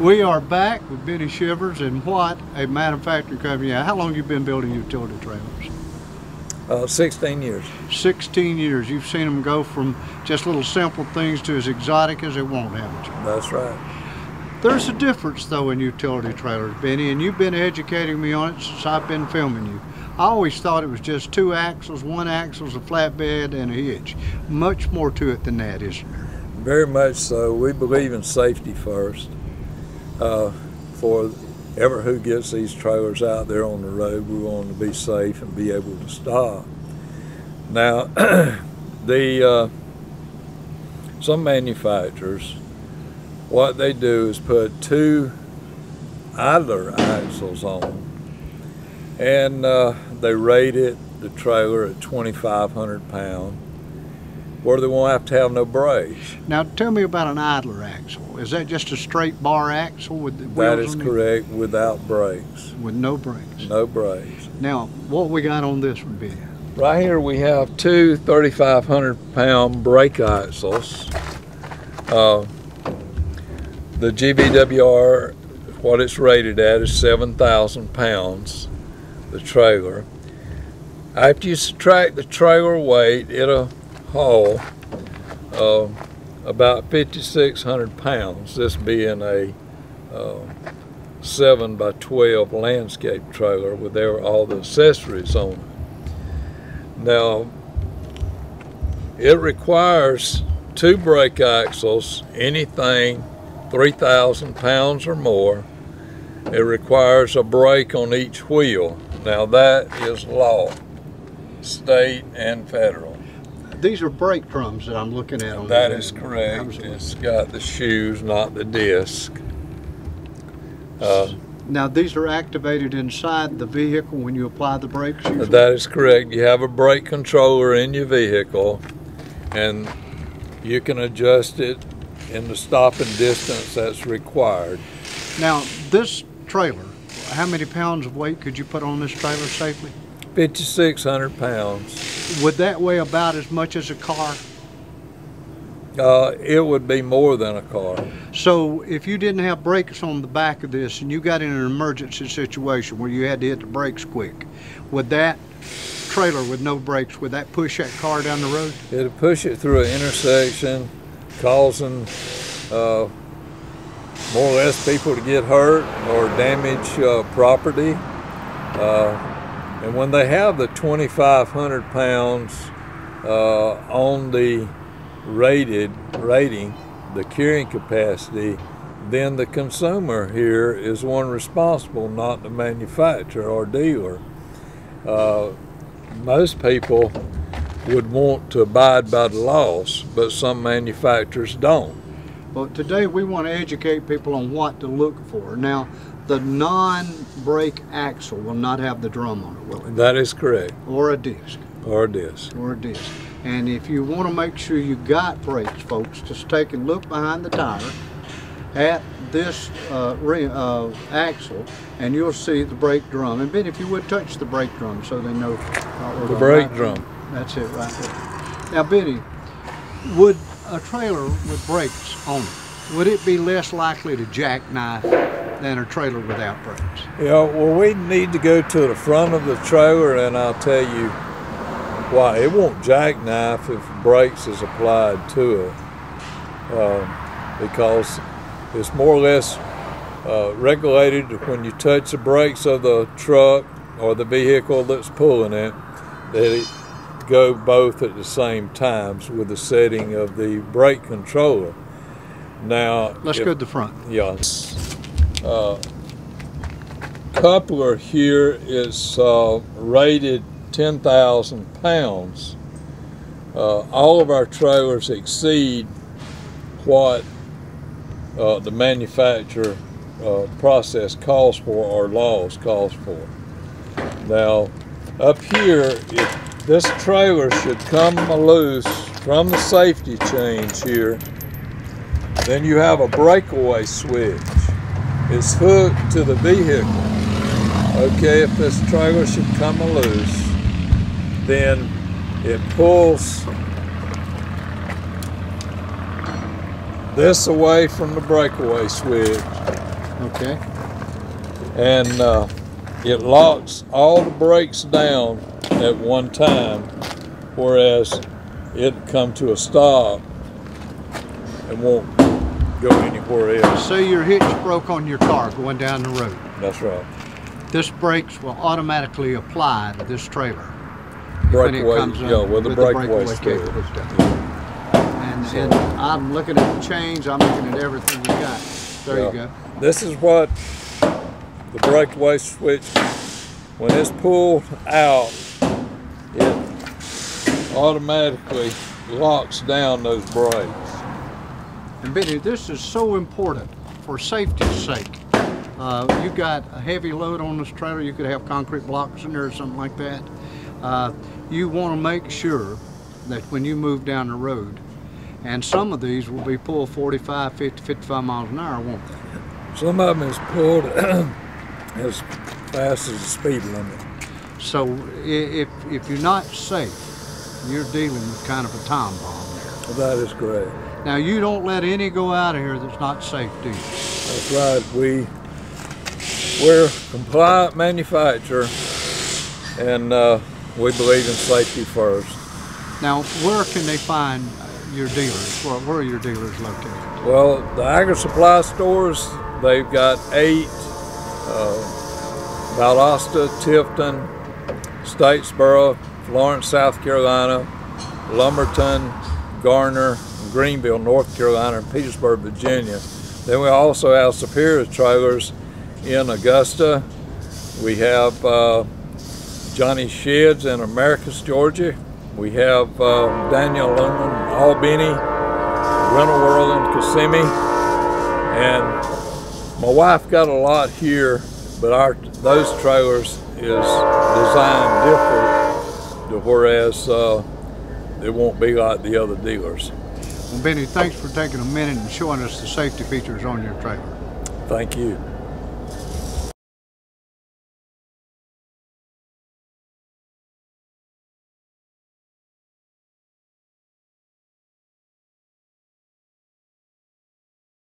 We are back with Benny Shivers, and what a manufacturing company. How long have you been building utility trailers? 16 years. 16 years. You've seen them go from just little simple things to as exotic as they want, haven't you? That's right. There's a difference, though, in utility trailers, Benny, and you've been educating me on it since I've been filming you. I always thought it was just two axles, one axle's a flatbed, and a hitch. Much more to it than that, isn't there? Very much so. We believe in safety first. For ever who gets these trailers out there on the road, we want them to be safe and be able to stop. Now, some manufacturers, what they do is put two idler axles on, and they rated the trailer at 2,500 pounds, where they won't have no brakes. Now tell me about an idler axle. Is that just a straight bar axle with the wheels? That is correct, without brakes. With no brakes? No brakes. Now, what we got on this one, Ben? Right here we have two 3,500 pound brake axles. The GVWR, what it's rated at is 7,000 pounds, the trailer. After you subtract the trailer weight, it'll haul about 5,600 pounds, this being a 7 by 12 landscape trailer with all the accessories on it. Now, it requires two brake axles, anything 3,000 pounds or more. It requires a brake on each wheel. Now that is law, state and federal. These are brake drums that I'm looking at on That is correct. Absolutely. It's got the shoes, not the disc. Now these are activated inside the vehicle when you apply the brakes usually? That is correct. You have a brake controller in your vehicle, and you can adjust it in the stopping distance that's required. Now this trailer, how many pounds of weight could you put on this trailer safely? 5,600 pounds. Would that weigh about as much as a car? It would be more than a car. So if you didn't have brakes on the back of this and you got in an emergency situation where you had to hit the brakes quick, would that trailer with no brakes, would that push that car down the road? It'd push it through an intersection, causing more or less people to get hurt or damage property. And when they have the 2,500 pounds on the rating, the carrying capacity, then the consumer here is one responsible, not the manufacturer or dealer. Most people would want to abide by the laws, but some manufacturers don't. Well, today we want to educate people on what to look for. Now, the non-brake axle will not have the drum on it, will it? That is correct. Or a disc. Or a disc. Or a disc. And if you want to make sure you got brakes, folks, just take and look behind the tire at this axle, and you'll see the brake drum. And Ben, if you would touch the brake drum so they know. The brake drum. That's it right there. Now, Benny, would a trailer with brakes on it, would it be less likely to jackknife than a trailer without brakes? Yeah, well, we need to go to the front of the trailer, and I'll tell you why. It won't jackknife if brakes is applied to it, because it's more or less regulated when you touch the brakes of the truck or the vehicle that's pulling it, that it go both at the same times with the setting of the brake controller. Now, let's go to the front. Yeah. Coupler here is rated 10,000 pounds. All of our trailers exceed what the manufacturer process calls for or laws calls for. Now, up here, if this trailer should come loose from the safety chains here, then you have a breakaway switch. It's hooked to the vehicle. Okay, if this trailer should come loose, then it pulls this away from the breakaway switch, Okay. And it locks all the brakes down at one time, whereas it'll come to a stop and won't go anywhere else. Say your hitch broke on your car going down the road. That's right. This brakes will automatically apply to this trailer. Breakaway, yeah, with the breakaway switch. cable hooked up. And I'm looking at the chains, I'm looking at everything you got. There you go. This is what the breakaway switch, when it's pulled out, it automatically locks down those brakes. And Benny, this is so important for safety's sake. You got a heavy load on this trailer, you could have concrete blocks in there or something like that. You want to make sure that when you move down the road, and some of these will be pulled 45, 50, 55 miles an hour, won't they? Some of them is pulled as fast as the speed limit. So if you're not safe, you're dealing with kind of a time bomb there. That is correct. Now you don't let any go out of here that's not safe, do you? That's right. We're a compliant manufacturer, and we believe in safety first. Now, where can they find your dealers? Where are your dealers located? Well, the agri supply stores, they've got 8, Valdosta, Tifton, Statesboro, Florence, South Carolina, Lumberton, Garner, Greenville, North Carolina, and Petersburg, Virginia. Then we also have Superior trailers in Augusta. We have Johnny Sheds in Americus, Georgia. We have Daniel Lumen in Albany, Rental World in Kissimmee, and my wife got a lot here, but those trailers is designed different, to whereas it won't be like the other dealers. Well, Benny, thanks for taking a minute and showing us the safety features on your trailer. Thank you.